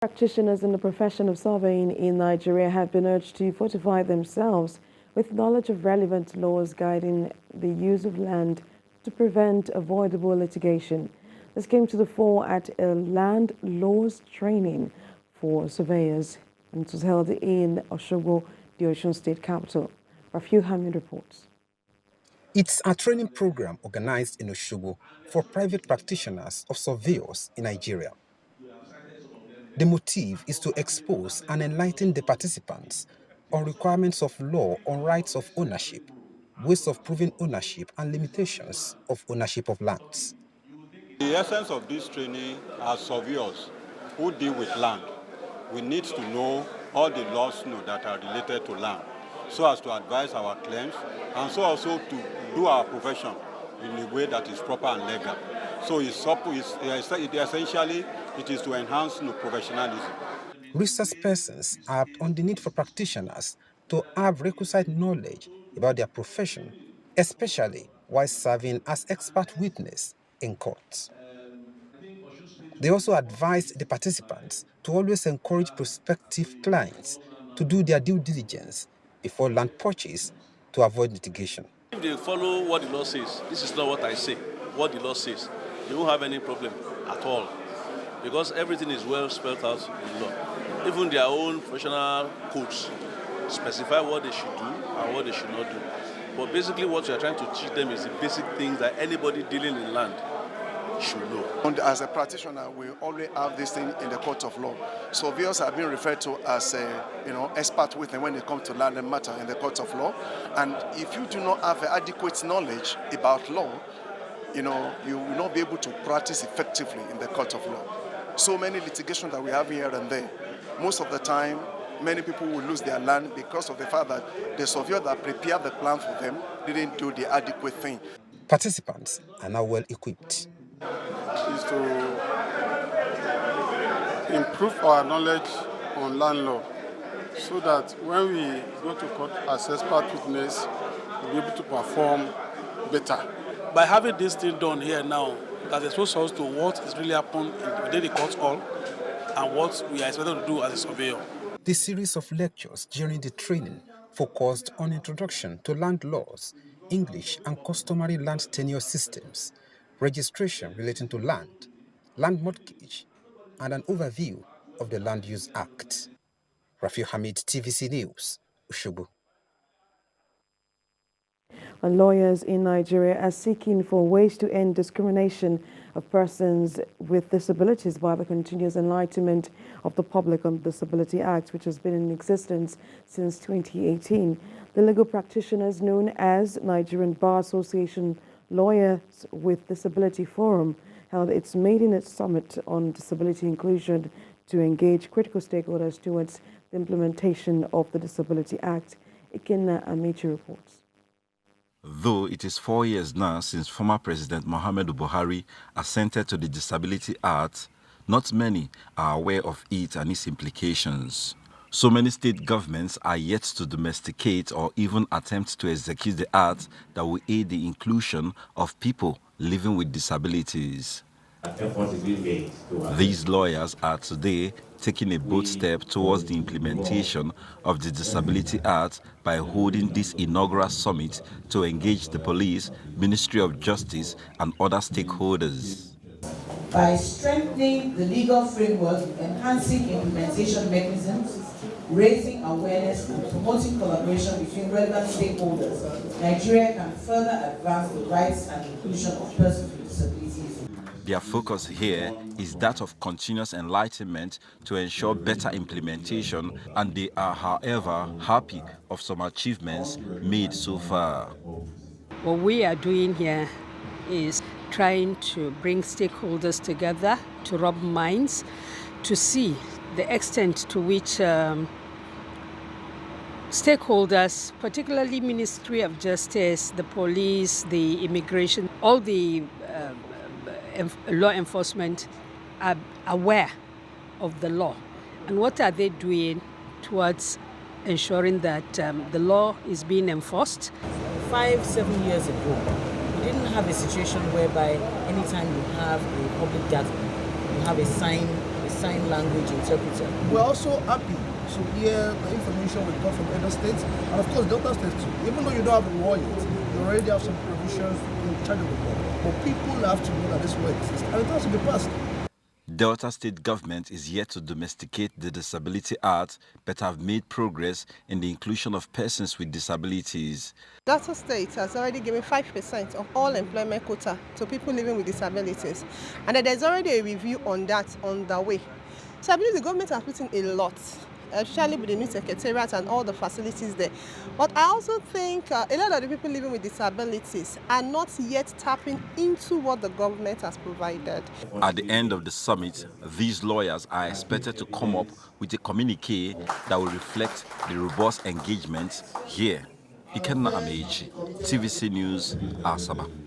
Practitioners in the profession of surveying in Nigeria have been urged to fortify themselves with knowledge of relevant laws guiding the use of land to prevent avoidable litigation. This came to the fore at a land laws training for surveyors, and it was held in Osun, the Osun state capital. Rafiu Hamid reports. It's a training program organized in Osun for private practitioners of surveyors in Nigeria. The motive is to expose and enlighten the participants on requirements of law on rights of ownership, ways of proving ownership, and limitations of ownership of lands. The essence of this training are surveyors who deal with land. We need to know all the laws that are related to land so as to advise our claims and so also to do our profession in a way that is proper and legal. So essentially, it is to enhance professionalism. Research persons are on the need for practitioners to have requisite knowledge about their profession, especially while serving as expert witness in courts. They also advised the participants to always encourage prospective clients to do their due diligence before land purchase to avoid litigation. If they follow what the law says, this is not what I say, what the law says, they won't have any problem at all, because everything is well spelled out in law. Even their own professional codes specify what they should do and what they should not do. But basically what we are trying to teach them is the basic things that anybody dealing in land should know. And as a practitioner, we already have this thing in the court of law. Surveyors have been referred to as expert witness when it comes to land and matter in the court of law. And if you do not have adequate knowledge about law, you will not be able to practice effectively in the court of law. So many litigations that we have here and there. Most of the time, many people will lose their land because of the fact that the surveyor that prepared the plan for them didn't do the adequate thing. Participants are now well equipped. Is to improve our knowledge on land law so that when we go to court as expert witness, we'll be able to perform better. By having this thing done here now, that exposes us to what is really happening within the court hall and what we are expected to do as a surveyor. The series of lectures during the training focused on introduction to land laws, English and customary land tenure systems, registration relating to land, land mortgage, and an overview of the Land Use Act. Rafiu Hamid, TVC News, Osun. Lawyers in Nigeria are seeking for ways to end discrimination of persons with disabilities by the continuous enlightenment of the public on the Disability Act, which has been in existence since 2018. The legal practitioners known as Nigerian Bar Association Lawyers with Disability Forum held its maiden summit on disability inclusion to engage critical stakeholders towards the implementation of the Disability Act. Ikenna Amici reports. Though it is 4 years now since former President Muhammadu Buhari assented to the Disability Act, not many are aware of it and its implications. So many state governments are yet to domesticate or even attempt to execute the act that will aid the inclusion of people living with disabilities. These lawyers are today taking a bold step towards the implementation of the Disability Act by holding this inaugural summit to engage the police, Ministry of Justice, and other stakeholders. By strengthening the legal framework, enhancing implementation mechanisms, raising awareness and promoting collaboration between relevant stakeholders, Nigeria can further advance the rights and inclusion of persons with disabilities. Their focus here is that of continuous enlightenment to ensure better implementation, and they are, however, happy of some achievements made so far. What we are doing here is trying to bring stakeholders together to rub minds, to see the extent to which stakeholders, particularly Ministry of Justice, the police, the immigration, all the law enforcement are aware of the law. And what are they doing towards ensuring that the law is being enforced? 5-7 years ago, we didn't have a situation whereby anytime you have a public gathering, you have a sign sign language interpreter. We're also happy to hear the information we got from other states, and of course Delta State too. Even though you don't have a law yet, you already have some provisions in charge of the law. But people have to know that this law exists, and it has to be passed. Delta State government is yet to domesticate the Disability Act, but have made progress in the inclusion of persons with disabilities. Delta State has already given 5% of all employment quota to people living with disabilities, and there's already a review on that underway. So I believe the government has put in a lot, especially with the new secretariat and all the facilities there. But I also think a lot of the people living with disabilities are not yet tapping into what the government has provided. At the end of the summit, these lawyers are expected to come up with a communique that will reflect the robust engagement here. Ikenna Amechi, TVC News, Asaba.